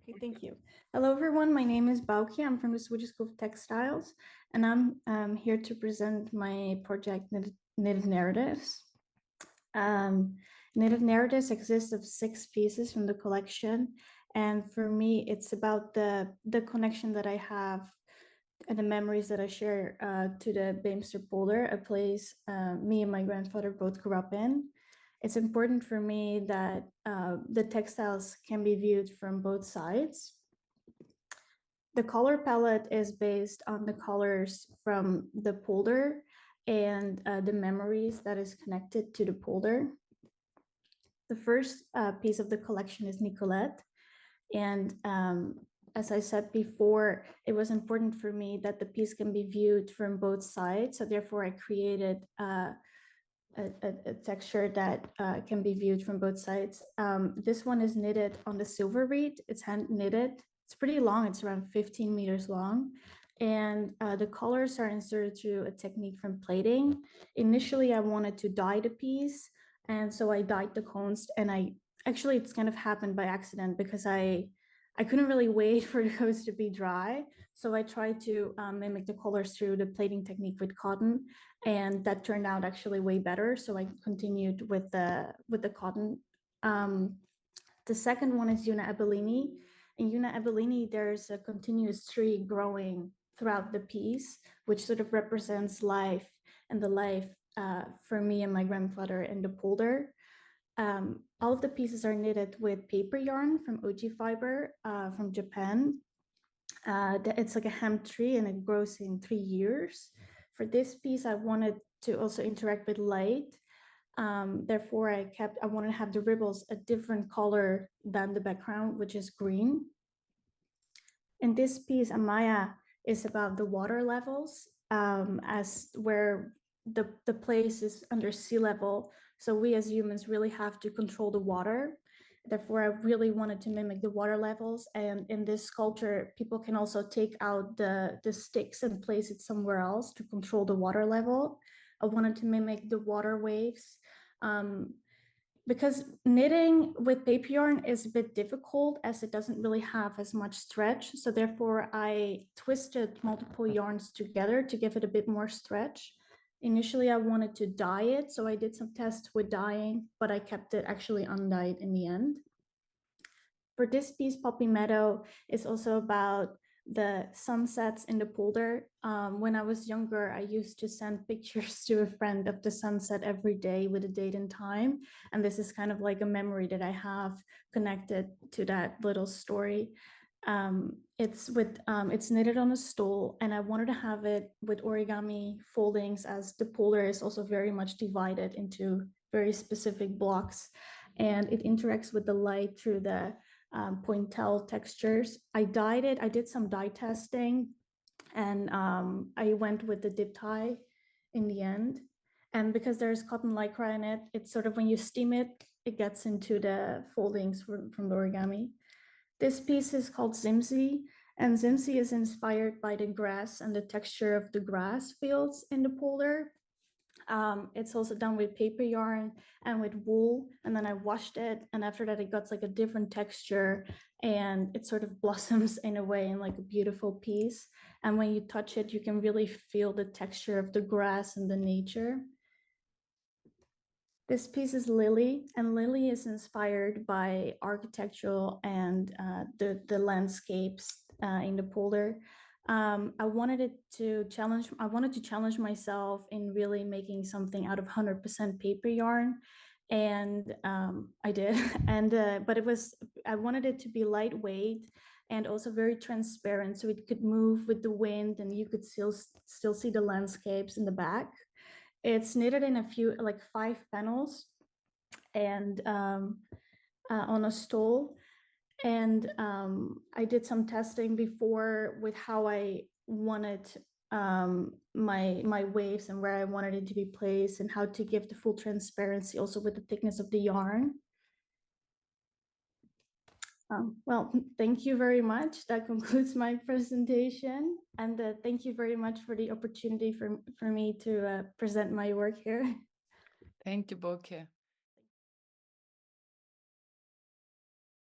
Okay, thank you. Hello, everyone. My name is Boukje. I'm from the Swedish School of Textiles, and I'm here to present my project, Knitted Narratives. Knitted Narratives exists of 6 pieces from the collection, and for me, it's about the connection that I have and the memories that I share to the Beemster polder, a place me and my grandfather both grew up in. It's important for me that the textiles can be viewed from both sides. The color palette is based on the colors from the polder and the memories that is connected to the polder. The first piece of the collection is Nicolette. And as I said before, it was important for me that the piece can be viewed from both sides. So therefore I created a texture that can be viewed from both sides. This one is knitted on the silver reed. It's hand knitted. It's pretty long. It's around 15 meters long. And the colors are inserted through a technique from plating. Initially, I wanted to dye the piece. And so I dyed the cones, and actually it's kind of happened by accident because I couldn't really wait for the cones to be dry. So I tried to mimic the colors through the plating technique with cotton, and that turned out actually way better. So I continued with the cotton. The second one is Una Ebellini. In Una Ebellini, there's a continuous tree growing throughout the piece, which sort of represents life and the life for me and my grandfather in the polder. All of the pieces are knitted with paper yarn from Oji Fiber from Japan. It's like a hemp tree and it grows in 3 years. For this piece, I wanted to also interact with light. Therefore, I wanted to have the ribbons a different color than the background, which is green. In this piece, Amaya is about the water levels, as where the place is under sea level. So we as humans really have to control the water. Therefore, I really wanted to mimic the water levels. And in this sculpture, people can also take out the sticks and place it somewhere else to control the water level. I wanted to mimic the water waves. Because knitting with paper yarn is a bit difficult as it doesn't really have as much stretch. So therefore, I twisted multiple yarns together to give it a bit more stretch. Initially, I wanted to dye it, so I did some tests with dyeing, but I kept it actually undyed in the end. For this piece, Poppy Meadow is also about the sunsets in the polder. When I was younger, I used to send pictures to a friend of the sunset every day with a date and time. And this is kind of like a memory that I have connected to that little story. It's knitted on a stole, and I wanted to have it with origami foldings as the polder is also very much divided into very specific blocks, and it interacts with the light through the pointelle textures. I dyed it. I did some dye testing, and I went with the dip tie in the end. And because there's cotton lycra in it, it's sort of when you steam it, it gets into the foldings from the origami. This piece is called Zimzi, and Zimzi is inspired by the grass and the texture of the grass fields in the polder. It's also done with paper yarn and with wool, and then I washed it, and after that it got like a different texture, and it sort of blossoms in a way in like a beautiful piece. And when you touch it, you can really feel the texture of the grass and the nature. This piece is Lily, and Lily is inspired by architectural and the landscapes in the polder. I wanted to challenge myself in really making something out of 100% paper yarn, and I did. And but I wanted it to be lightweight and also very transparent, so it could move with the wind, and you could still see the landscapes in the back. It's knitted in a few, like 5 panels, and on a stole. And I did some testing before with how I wanted my waves and where I wanted it to be placed, and how to give the full transparency also with the thickness of the yarn. Well, thank you very much. That concludes my presentation. And thank you very much for the opportunity for me to present my work here. Thank you, Boukje.